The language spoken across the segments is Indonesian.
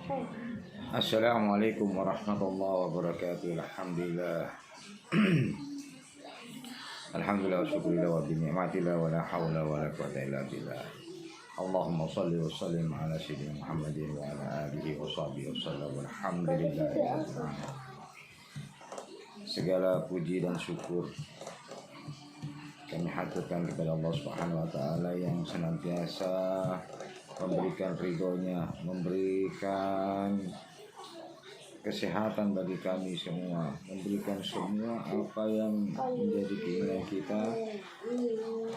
Assalamualaikum warahmatullahi wabarakatuh. Alhamdulillah wa syukurillah wa binikmatillah wa la hawla wa la quwwata illa billah. Allahumma salli wa sallim ala sayyidina Muhammadin wa ala alihi wa sahbihi wa sallam. Alhamdulillahi rabbil alamin. Segala puji dan syukur kami haturkan kepada Allah Subhanahu wa taala yang senantiasa memberikan ridhonya, memberikan kesehatan bagi kami semua, memberikan semua apa yang menjadi keinginan kita,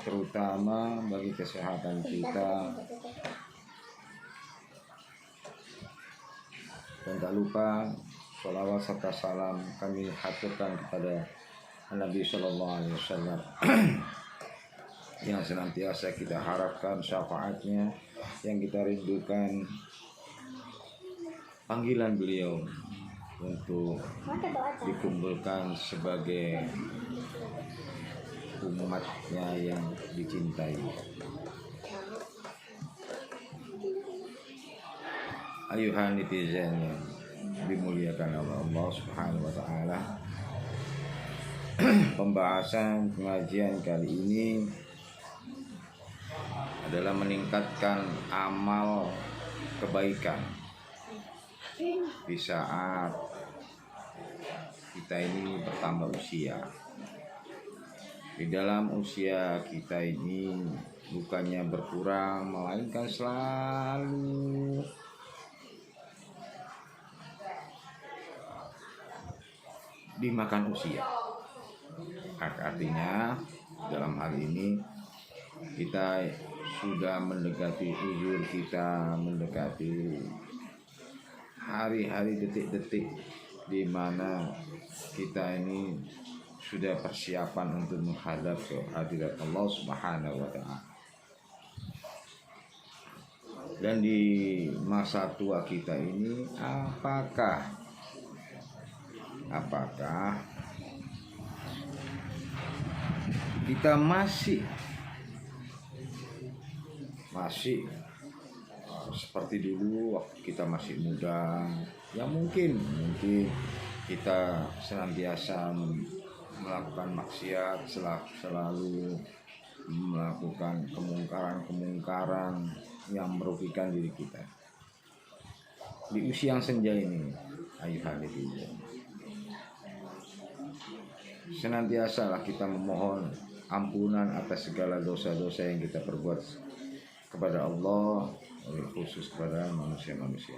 terutama bagi kesehatan kita. Dan tak lupa sholawat serta salam kami haturkan kepada Nabi Sallallahu Alaihi Wasallam yang senantiasa kita harapkan syafaatnya, yang kita rindukan panggilan beliau untuk dikumpulkan sebagai umatnya yang dicintai. Ayuhan netizen yang dimuliakan oleh Allah Subhanahu wa taala. Pembahasan pengajian kali ini adalah meningkatkan amal kebaikan di saat kita ini bertambah usia. Di dalam usia kita ini bukannya berkurang, melainkan selalu dimakan usia. Artinya dalam hal ini kita sudah mendekati uzur kita, mendekati hari-hari, detik-detik di mana kita ini sudah persiapan untuk menghadap ke hadirat Allah Subhanahu wa taala. Dan di masa tua kita ini apakah kita masih seperti dulu waktu kita masih muda? Ya mungkin kita senantiasa melakukan maksiat, selalu melakukan kemungkaran yang merugikan diri kita. Di usia yang senja ini, ayuhan netizen, senantiasalah kita memohon ampunan atas segala dosa-dosa yang kita perbuat kepada Allah, khusus kepada manusia-manusia.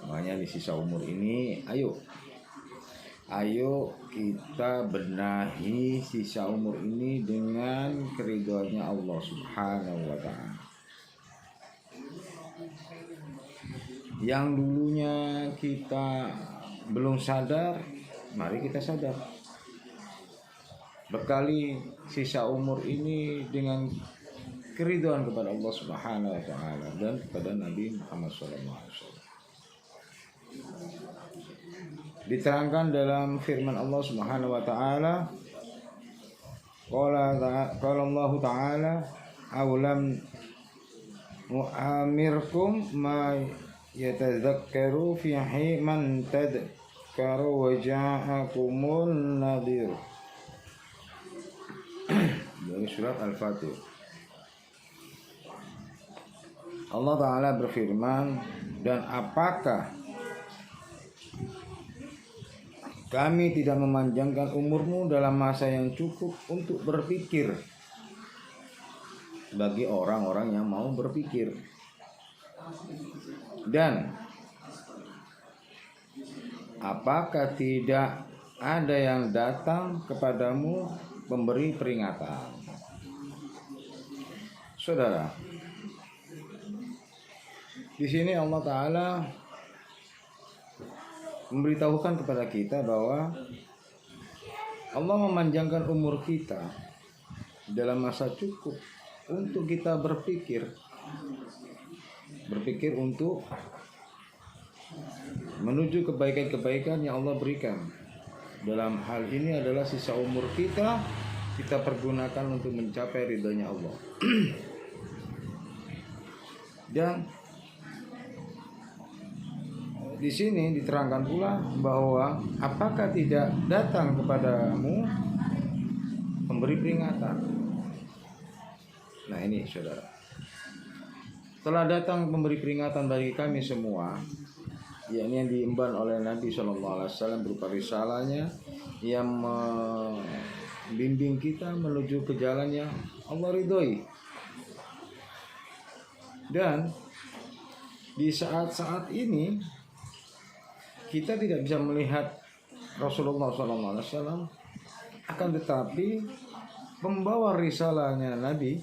Makanya di sisa umur ini, ayo kita benahi sisa umur ini dengan keridhaannya Allah Subhanahu wa taala. Yang dulunya kita belum sadar, mari kita sadar. Bekali sisa umur ini dengan keridhaan kepada Allah Subhanahu wa taala dan kepada Nabi Muhammad SAW. Diterangkan dalam firman Allah Subhanahu wa taala, qala Allah taala, "Awalam mu'amirkum ma yatadzakkaru fihi man tadzakkaru wa ja'akumun nadhir." Dari surat Al-Fatih. Allah Ta'ala berfirman, dan apakah kami tidak memanjangkan umurmu dalam masa yang cukup untuk berpikir, bagi orang-orang yang mau berpikir. Dan apakah tidak ada yang datang kepadamu memberi peringatan? Saudara, di sini Allah Ta'ala memberitahukan kepada kita bahwa Allah memanjangkan umur kita dalam masa cukup untuk kita berpikir untuk menuju kebaikan-kebaikan yang Allah berikan. Dalam hal ini adalah sisa umur kita pergunakan untuk mencapai ridhonya Allah. Dan di sini diterangkan pula bahwa apakah tidak datang kepadamu pemberi peringatan. Nah ini saudara, telah datang pemberi peringatan bagi kami semua, yakni yang diemban oleh Nabi SAW berupa risalahnya yang membimbing kita menuju ke jalan yang Allah ridhoi. Dan di saat-saat ini kita tidak bisa melihat Rasulullah SAW, akan tetapi pembawa risalahnya Nabi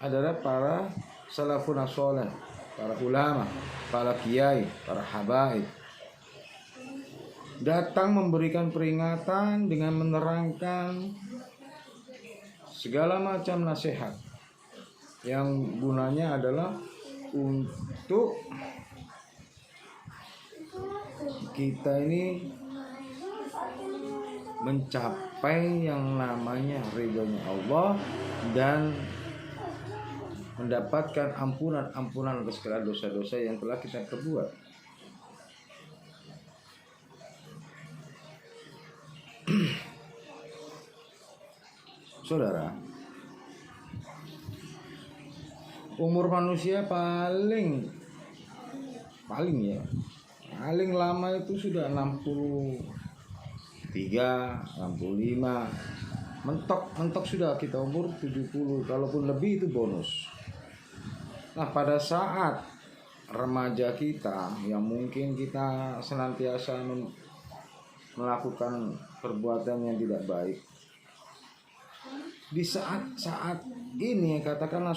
adalah para salafun as-salih, para ulama, para kiai, para habaib, datang memberikan peringatan dengan menerangkan segala macam nasihat yang gunanya adalah untuk kita ini mencapai yang namanya ridhonya Allah dan mendapatkan ampunan atas segala dosa-dosa yang telah kita perbuat. Saudara, umur manusia paling lama itu sudah 63, 65. Mentok sudah kita umur 70, kalaupun lebih itu bonus. Nah, pada saat remaja kita yang mungkin kita senantiasa melakukan perbuatan yang tidak baik, di saat-saat ini katakanlah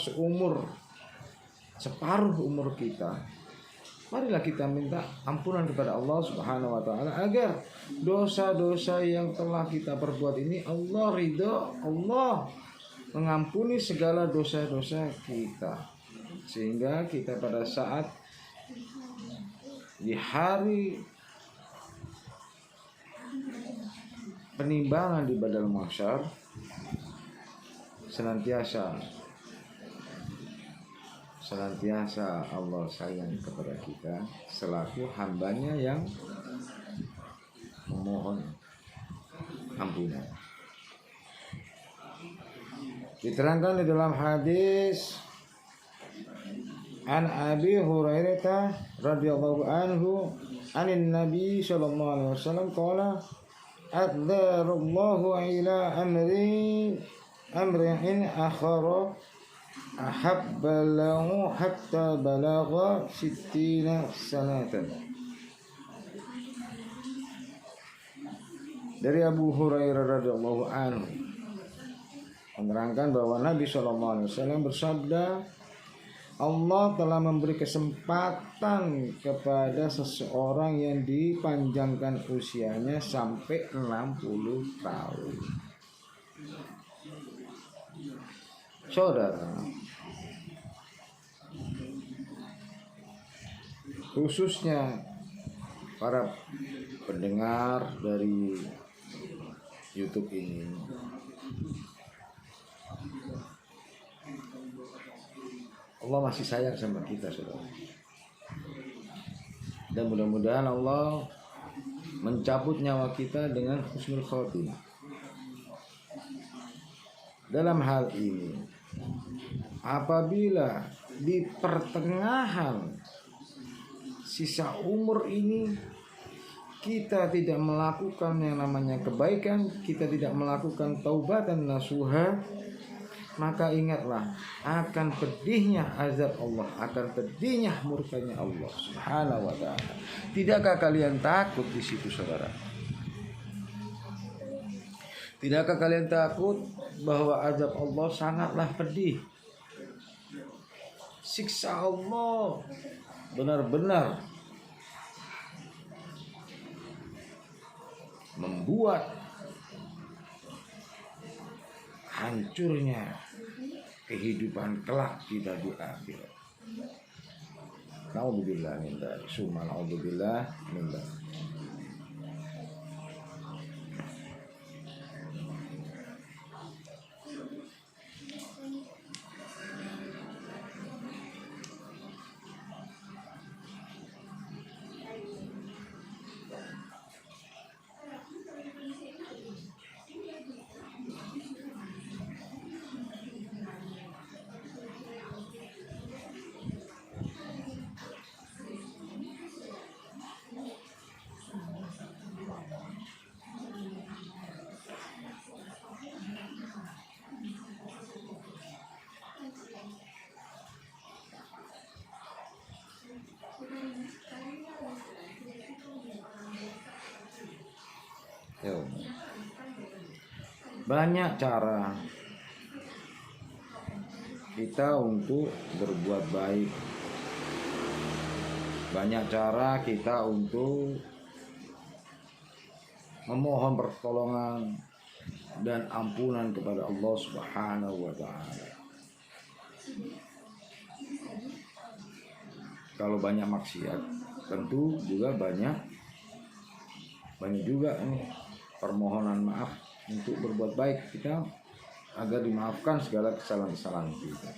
separuh umur kita, marilah kita minta ampunan kepada Allah Subhanahu wa taala agar dosa-dosa yang telah kita perbuat ini Allah ridho, Allah mengampuni segala dosa-dosa kita, sehingga kita pada saat di hari penimbangan di Badal Mahsyar senantiasa Allah sayang kepada kita selaku hambanya yang memohon ampunan. Diterangkan di dalam hadis An Abi Hurairah radhiyallahu anhu anin Nabi sallallahu alaihi wasallam qala adzarallahu ila amrin akhara ahabba lahu hatta balagha 60 sanatan. Dari Abu Hurairah radhiyallahu anhu menerangkan bahwa Nabi SAW bersabda, Allah telah memberi kesempatan kepada seseorang yang dipanjangkan usianya sampai 60 tahun. Saudara, khususnya para pendengar dari YouTube ini, Allah masih sayang sama kita, saudara. Dan mudah-mudahan Allah mencabut nyawa kita dengan husnul khotimah. Dalam hal ini, apabila di pertengahan sisa umur ini kita tidak melakukan yang namanya kebaikan, kita tidak melakukan taubatan nasuha, maka ingatlah akan pedihnya azab Allah, akan pedihnya murkanya Allah Subhanahu wa taala. Tidakkah kalian takut di situ, saudara? Tidakkah kalian takut bahwa azab Allah sangatlah pedih? Siksa Allah benar-benar membuat hancurnya kehidupan kelak kita di akhirat. Naudzubillah min dzalik. Summa naudzubillah min dzalik. Yo. Banyak cara kita untuk berbuat baik. Banyak cara kita untuk memohon pertolongan dan ampunan kepada Allah Subhanahu wa taala. Kalau banyak maksiat, tentu juga banyak juga ini permohonan maaf untuk berbuat baik kita agar dimaafkan segala kesalahan-kesalahan kita.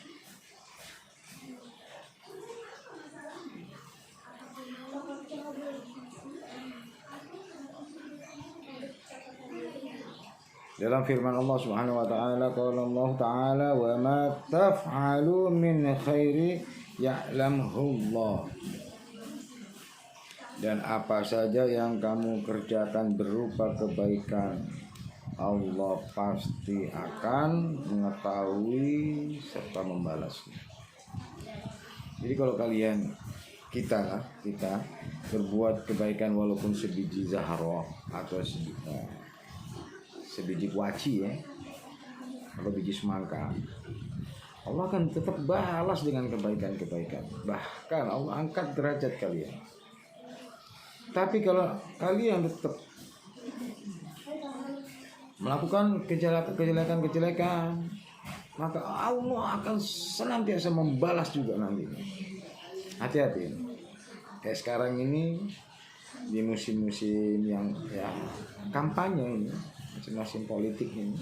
Dalam firman Allah Subhanahu wa taala, qala Allah taala, "Wa ma taf'alu min khairi ya'lamhu Allah." Dan apa saja yang kamu kerjakan berupa kebaikan, Allah pasti akan mengetahui serta membalasnya. Jadi kalau kita berbuat kebaikan walaupun sebiji zaharah atau sebiji kuaci atau biji semangka, Allah akan tetap balas dengan kebaikan-kebaikan. Bahkan Allah angkat derajat kalian. Tapi kalau kalian tetap melakukan kejelekan, maka Allah akan senantiasa membalas juga nanti. Hati-hati. Kayak sekarang ini di musim-musim yang kampanye ini, musim politik ini.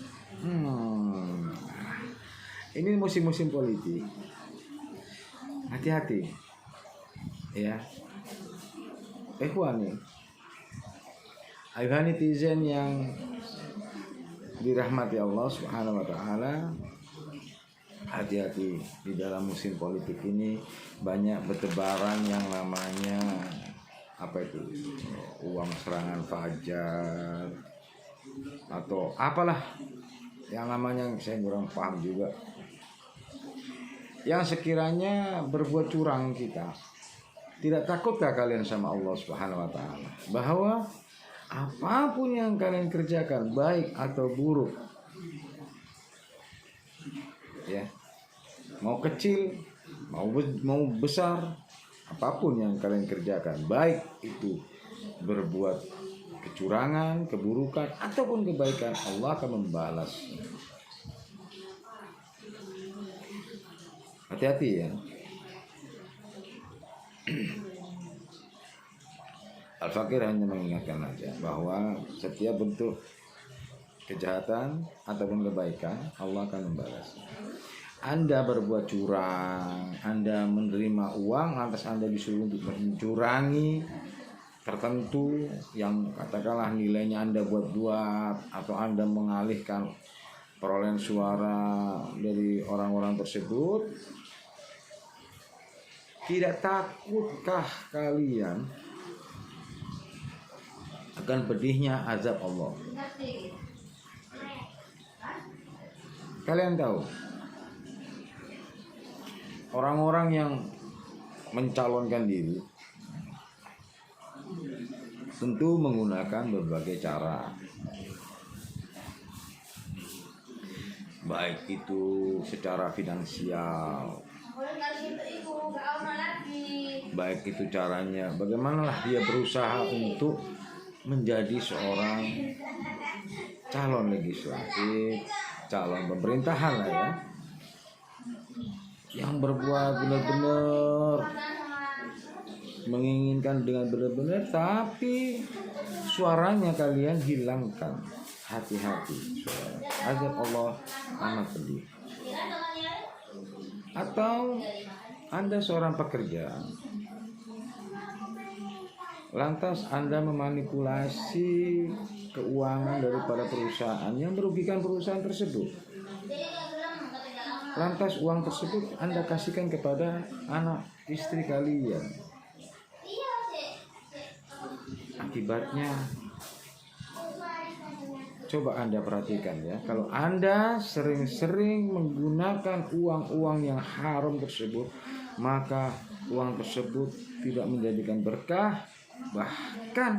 Ini musim-musim politik. Hati-hati. Ya. Ikhwani. Ayuhan netizen yang dirahmati Allah Subhanahu wa taala, hati-hati di dalam musim politik ini banyak bertebaran yang namanya uang serangan fajar atau apalah yang namanya, saya kurang paham juga, yang sekiranya berbuat curang kita. Tidak takutkah kalian sama Allah Subhanahu wa taala bahwa apapun yang kalian kerjakan, baik atau buruk, ya, mau kecil, mau besar, apapun yang kalian kerjakan, baik itu berbuat kecurangan, keburukan ataupun kebaikan, Allah akan membalas. Hati-hati ya. Al-Fakir hanya mengingatkan saja bahwa setiap bentuk kejahatan ataupun kebaikan, Allah akan membalas. Anda berbuat curang, Anda menerima uang, lantas Anda disuruh untuk mencurangi tertentu yang katakanlah nilainya Anda buat-buat, atau Anda mengalihkan perolehan suara dari orang-orang tersebut. Tidak takutkah kalian akan pedihnya azab Allah? Kalian tahu orang-orang yang mencalonkan diri tentu menggunakan berbagai cara, baik itu secara finansial, baik itu caranya bagaimanalah dia berusaha untuk menjadi seorang calon legislatif, calon pemerintahan lah ya, yang berbuat benar-benar menginginkan dengan benar-benar, tapi suaranya kalian hilangkan. Hati-hati, azab Allah amat pedih. Atau Anda seorang pekerja, lantas Anda memanipulasi keuangan daripada perusahaan yang merugikan perusahaan tersebut. Lantas uang tersebut Anda kasihkan kepada anak istri kalian. Akibatnya, coba Anda perhatikan ya, kalau Anda sering-sering menggunakan uang-uang yang haram tersebut, maka uang tersebut tidak menjadikan berkah Bahkan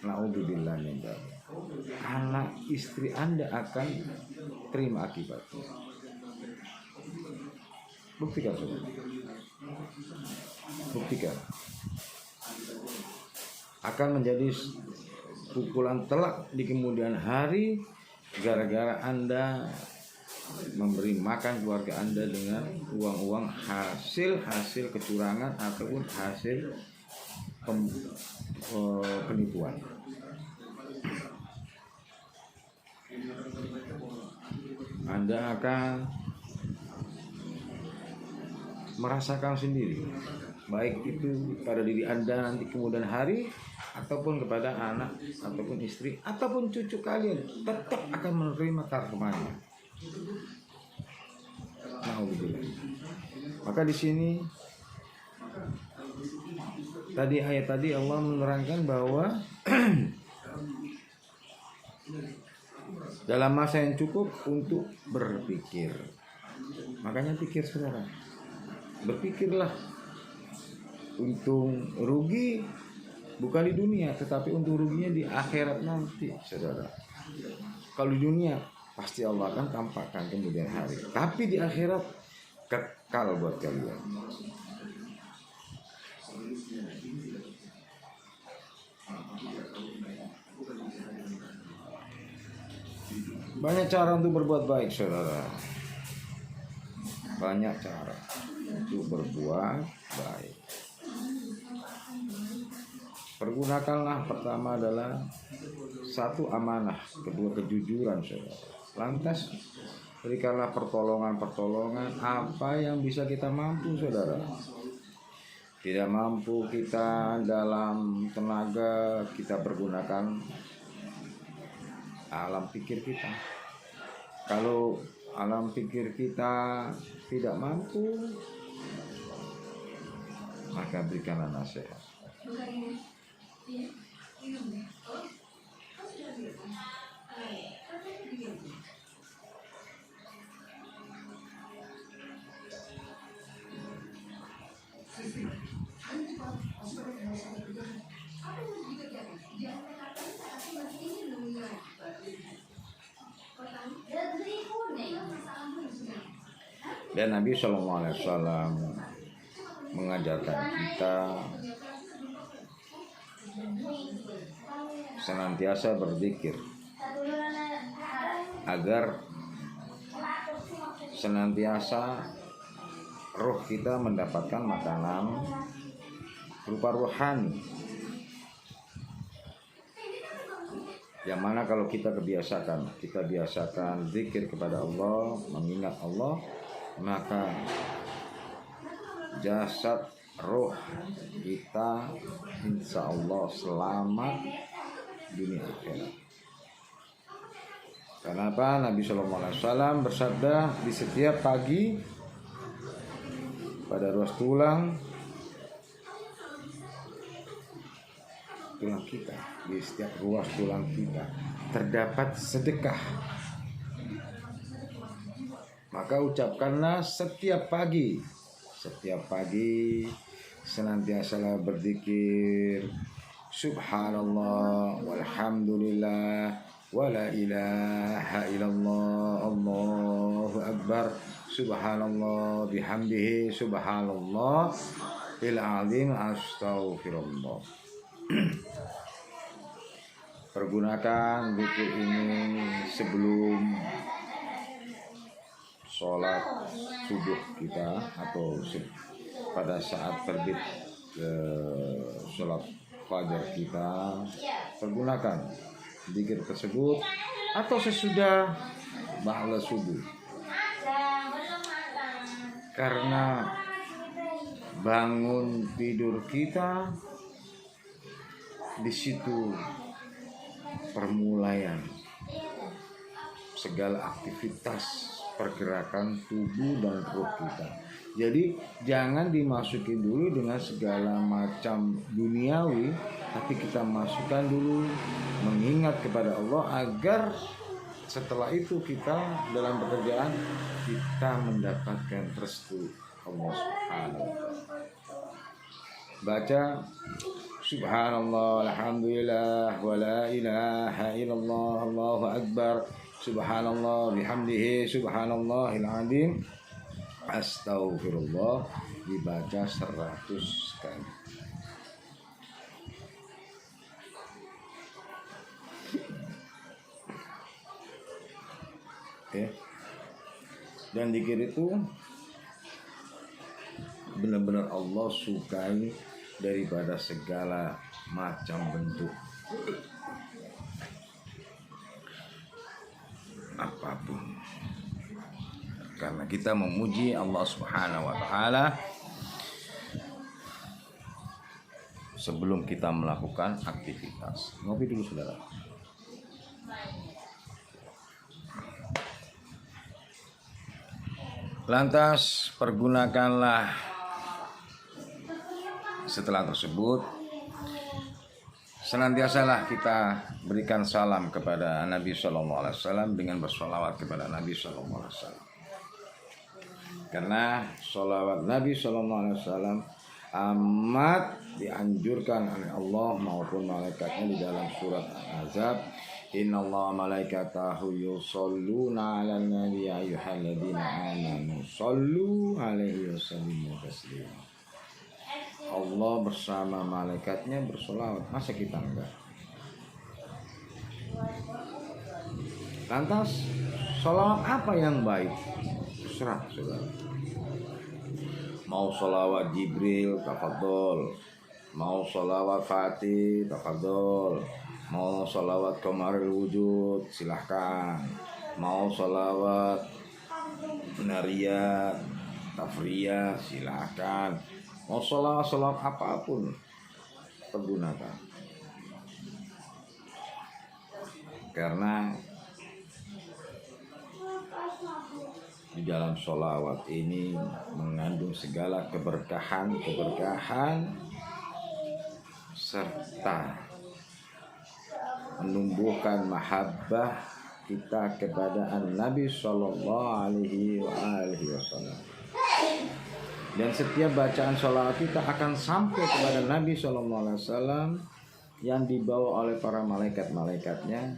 naudzubillah min dzalik, anak istri Anda akan terima akibatnya. Buktikan saudara. Buktikan. Akan menjadi pukulan telak di kemudian hari gara-gara Anda memberi makan keluarga Anda dengan uang-uang hasil kecurangan ataupun hasil penipuan. Anda akan merasakan sendiri, baik itu pada diri Anda nanti kemudian hari, ataupun kepada anak, ataupun istri, ataupun cucu kalian, tetap akan menerima karmanya. Maka di sini ayat tadi Allah menerangkan bahwa dalam masa yang cukup untuk berpikir. Makanya pikir saudara, berpikirlah. Untung rugi bukan di dunia, tetapi untung ruginya di akhirat nanti saudara. Kalau di dunia pasti Allah akan tampakkan kemudian hari, tapi di akhirat kekal buat kalian. Banyak cara untuk berbuat baik saudara. Banyak cara untuk berbuat baik. Pergunakanlah, pertama adalah satu amanah, kedua kejujuran saudara. Lantas berikanlah pertolongan apa yang bisa kita mampu saudara. Tidak mampu kita dalam tenaga, kita pergunakan alam pikir kita. Kalau alam pikir kita tidak mampu, maka berikanlah nasihat. Dan Nabi SAW mengajarkan kita senantiasa berzikir agar senantiasa roh kita mendapatkan makanan berupa rohani. Yang mana kalau kita biasakan zikir kepada Allah, mengingat Allah, maka jasad roh kita insya Allah selamat dunia akhirat. Kenapa? Nabi SAW bersabda, di setiap pagi pada ruas tulang kita, di setiap ruas tulang kita terdapat sedekah. Maka ucapkanlah setiap pagi senantiasalah berzikir subhanallah walhamdulillah wala ilaha illallah Allahu akbar subhanallah bihamdihi subhanallah il azim astaghfirullah. Pergunakan zikir ini sebelum sholat subuh kita atau pada saat terbit sholat fajar kita. Pergunakan zikir tersebut atau sesudah ba'da subuh, karena bangun tidur kita di situ permulaan segala aktivitas pergerakan tubuh dan roh kita. Jadi jangan dimasukin dulu dengan segala macam duniawi, tapi kita masukkan dulu mengingat kepada Allah agar setelah itu kita dalam pekerjaan kita mendapatkan restu Allah Subhanahu wa ta'ala. Baca Subhanallah, alhamdulillah, wa la ilaha illallah, Allahu akbar. Subhanallah bihamdihi, subhanallahil azim. Astaghfirullah dibaca 100 kali. Oke. Dan zikir itu benar-benar Allah sukai daripada segala macam bentuk apapun. Karena kita memuji Allah Subhanahu wa taala sebelum kita melakukan aktivitas. Ngopi dulu saudara. Lantas pergunakanlah setelah tersebut senantiasalah kita berikan salam kepada Nabi Sallallahu Alaihi Wasallam dengan bersolawat kepada Nabi Sallallahu Alaihi Wasallam. Karena solawat Nabi Sallallahu Alaihi Wasallam amat dianjurkan oleh Allah maupun malaikatnya di dalam surat Al-Ahzab. Innallaha malaikatahu yusholluna 'alan nabi ya ayyuhalladzina amanu shollu 'alaihi wa sallimu taslima. Allah bersama malaikatnya bersolawat, masa kita enggak? Lantas solawat apa yang baik? Terserah saudara. Mau solawat Jibril, tafadhol. Mau solawat Fatih, tafadhol. Mau solawat Qamaril Wujud, silahkan. Mau solawat Nariyat, Tafriyah, silahkan. Mau solawat apapun, pergunakan. Karena di dalam solawat ini mengandung segala keberkahan serta menumbuhkan mahabbah kita kepada Nabi Sallallahu Alaihi Wasallam. Dan setiap bacaan sholawat kita akan sampai kepada Nabi Sallallahu Alaihi Wasallam yang dibawa oleh para malaikat-malaikatnya,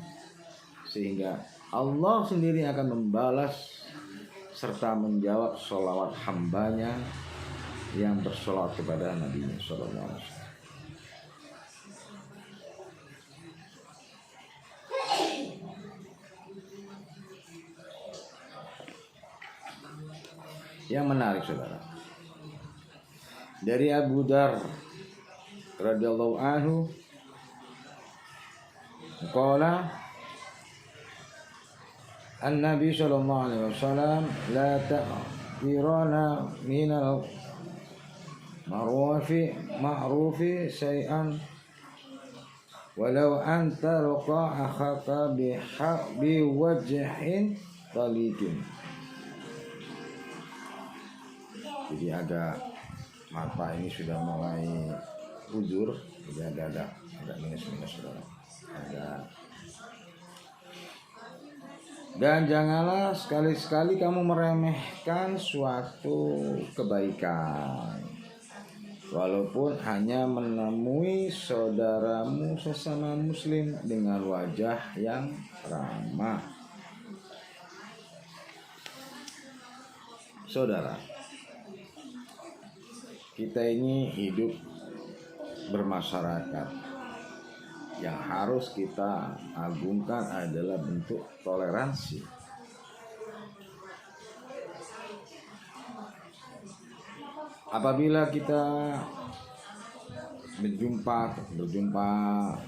sehingga Allah sendiri akan membalas serta menjawab sholawat hambanya yang bersolawat kepada Nabi Sallallahu Alaihi Wasallam. Yang menarik saudara, dari Abu Dar radhiyallahu anhu qala an-nabi sallallahu alaihi wasallam la ta'irana minal ma'rufi syai'an walau anta laqa akhaka bi wajhin taliqin. Jadi agak mata ini sudah mulai uzur, jadi agak minus saudara. Dan janganlah sekali-sekali kamu meremehkan suatu kebaikan, walaupun hanya menemui saudaramu sesama muslim dengan wajah yang ramah. Saudara, kita ini hidup bermasyarakat. Yang harus kita agungkan adalah bentuk toleransi. Apabila kita berjumpa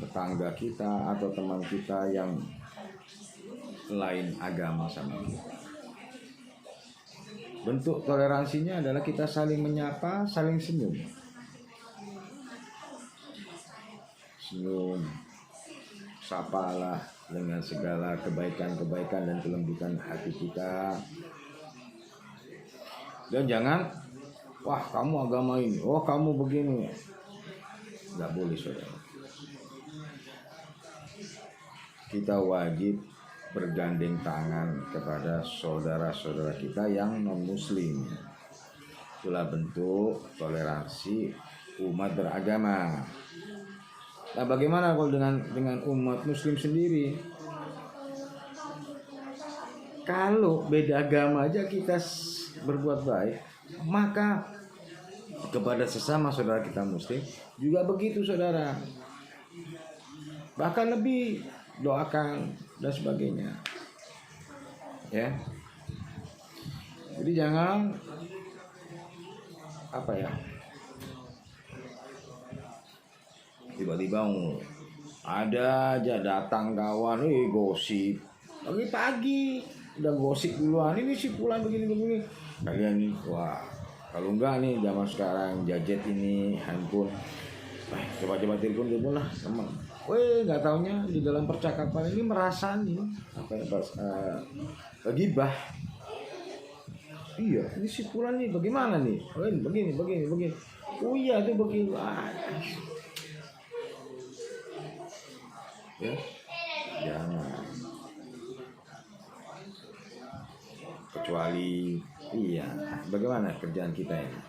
tetangga kita atau teman kita yang lain agama sama kita, bentuk toleransinya adalah kita saling menyapa, saling senyum. Sapalah dengan segala kebaikan dan kelembutan hati kita. Dan jangan, wah kamu agama ini, oh kamu begini. Nggak boleh saudara. Kita wajib bergandeng tangan kepada saudara-saudara kita yang non-muslim. Itulah bentuk toleransi umat beragama. Nah, bagaimana kalau dengan umat muslim sendiri? Kalau beda agama aja kita berbuat baik, maka kepada sesama saudara kita muslim juga begitu, saudara. Bahkan lebih, doakan dan sebagainya. Ya. Jadi jangan tiba-tiba ada aja datang kawan, gosip pagi-pagi udah gosip duluan, ini si fulan begini kalian nih. Wah, kalau enggak nih zaman sekarang gadget ini, handphone, coba telepon lah teman. Nggak taunya di dalam percakapan ini merasa nih gibah. Iya, ini si fulan nih bagaimana nih? Begini. Oh iya itu begini. Ya, jangan. Kecuali bagaimana kerjaan kita ini,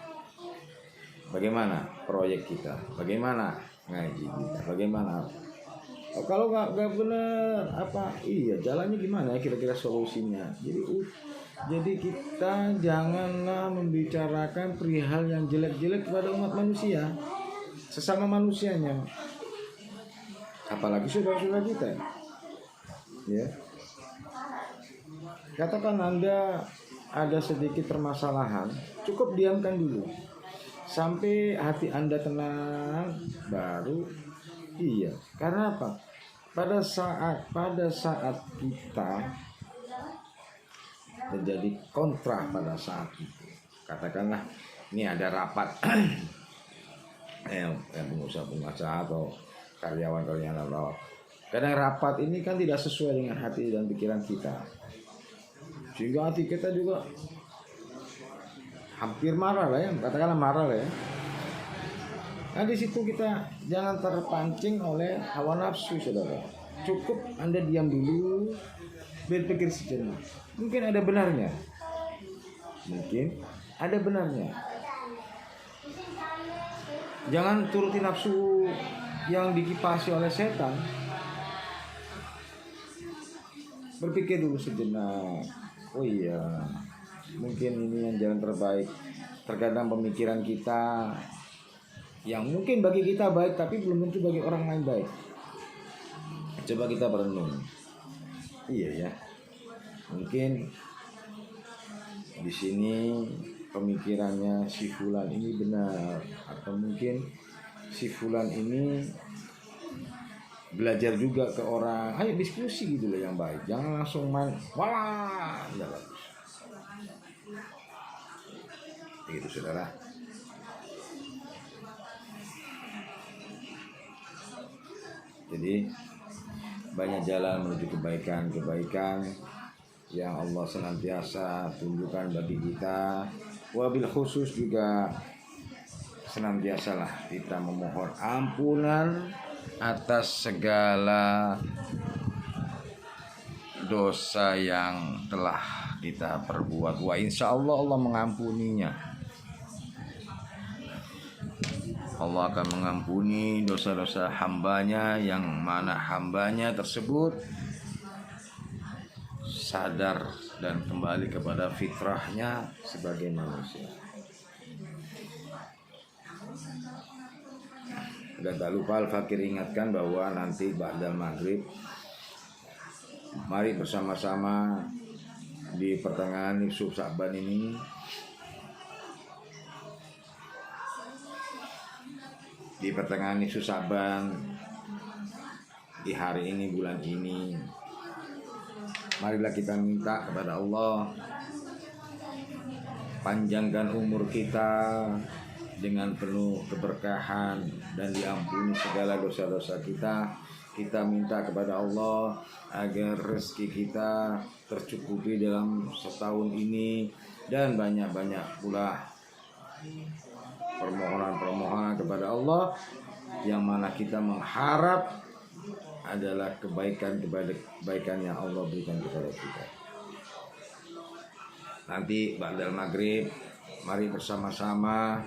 bagaimana proyek kita, bagaimana ngaji kita, bagaimana kalau nggak benar jalannya gimana ya, kira-kira solusinya. Jadi kita janganlah membicarakan perihal yang jelek-jelek kepada umat manusia, sesama manusianya, apalagi saudara-saudara kita. Ya. Katakan Anda ada sedikit permasalahan, cukup diamkan dulu sampai hati Anda tenang, baru karena apa? Pada saat kita terjadi kontra pada saat itu, katakanlah ini ada rapat pengusaha atau karyawan rapat. Kadang rapat ini kan tidak sesuai dengan hati dan pikiran kita, sehingga hati kita juga hampir marah lah ya, katakanlah marah lah ya. Nah di situ kita jangan terpancing oleh hawa nafsu, saudara. Cukup Anda diam dulu, berpikir sejenak. Mungkin ada benarnya. Jangan turuti nafsu yang dikipasi oleh setan. Berpikir dulu sejenak. Mungkin ini yang jalan terbaik. Terkadang pemikiran kita yang mungkin bagi kita baik, tapi belum tentu bagi orang lain baik. Coba kita berenung. Mungkin di sini pemikirannya si fulan ini benar, atau mungkin si fulan ini belajar juga ke orang. Ayo diskusi gitu loh yang baik. Jangan langsung main enggak bagus. Begitu, saudara. Jadi banyak jalan menuju kebaikan yang Allah senantiasa tunjukkan bagi kita. Wabil khusus juga senantiasalah kita memohon ampunan atas segala dosa yang telah kita perbuat. Insya Allah Allah mengampuninya. Allah akan mengampuni dosa-dosa hambanya, yang mana hambanya tersebut sadar dan kembali kepada fitrahnya sebagai manusia. Dan tak lupa Al-Fakir ingatkan bahwa nanti ba'dal maghrib, mari bersama-sama di pertengahan nisfu Sya'ban ini di hari ini, bulan ini, marilah kita minta kepada Allah panjangkan umur kita dengan penuh keberkahan dan diampuni segala dosa-dosa kita. Kita minta kepada Allah agar rezeki kita tercukupi dalam setahun ini, dan banyak-banyak pula permohonan kepada Allah yang mana kita mengharap adalah kebaikan yang Allah berikan kepada kita. Nanti ba'dal maghrib, mari bersama-sama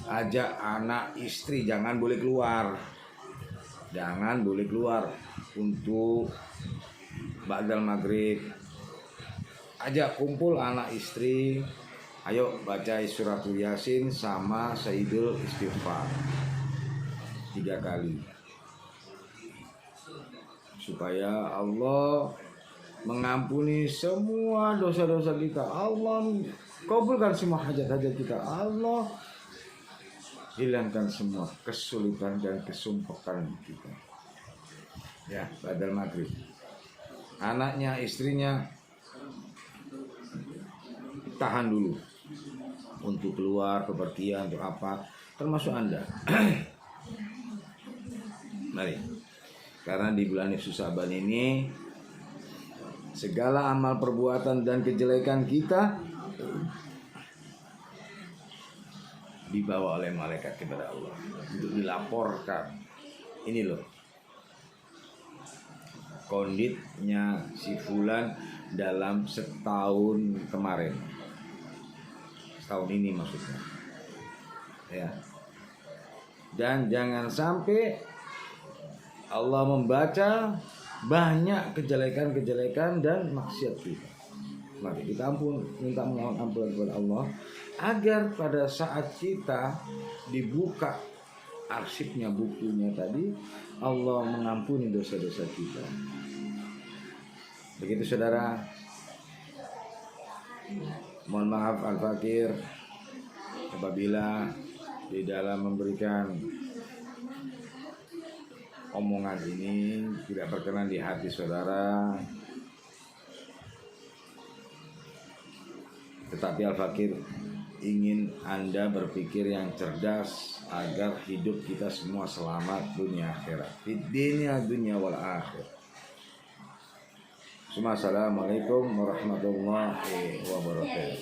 ajak anak istri, jangan boleh keluar. Jangan boleh keluar untuk ba'dal maghrib. Ajak kumpul anak istri, ayo baca suratul Yasin sama Sayyidul Istighfar 3 kali, supaya Allah mengampuni semua dosa-dosa kita. Allah kabulkan semua hajat-hajat kita. Allah hilangkan semua kesulitan dan kesumpekan kita. Ya, ba'dal maghrib. Anaknya, istrinya tahan dulu untuk keluar bepergian untuk apa, termasuk Anda. Mari, karena di bulan Nifsu Sa'ban ini segala amal perbuatan dan kejelekan kita dibawa oleh malaikat kepada Allah untuk dilaporkan. Ini loh konditnya si fulan dalam setahun kemarin, setahun ini maksudnya, ya. Dan jangan sampai Allah membaca banyak kejelekan-kejelekan dan maksiat kita. Mari kita minta mohon ampun kepada Allah, agar pada saat kita dibuka arsipnya, bukunya tadi, Allah mengampuni dosa-dosa kita. Begitu saudara. Mohon maaf Al-Fakir apabila di dalam memberikan omongan ini tidak berkenan di hati saudara. Tetapi Al-Fakir ingin Anda berpikir yang cerdas agar hidup kita semua selamat dunia akhirat. Fid dunya wal akhir. Assalamualaikum warahmatullahi wabarakatuh.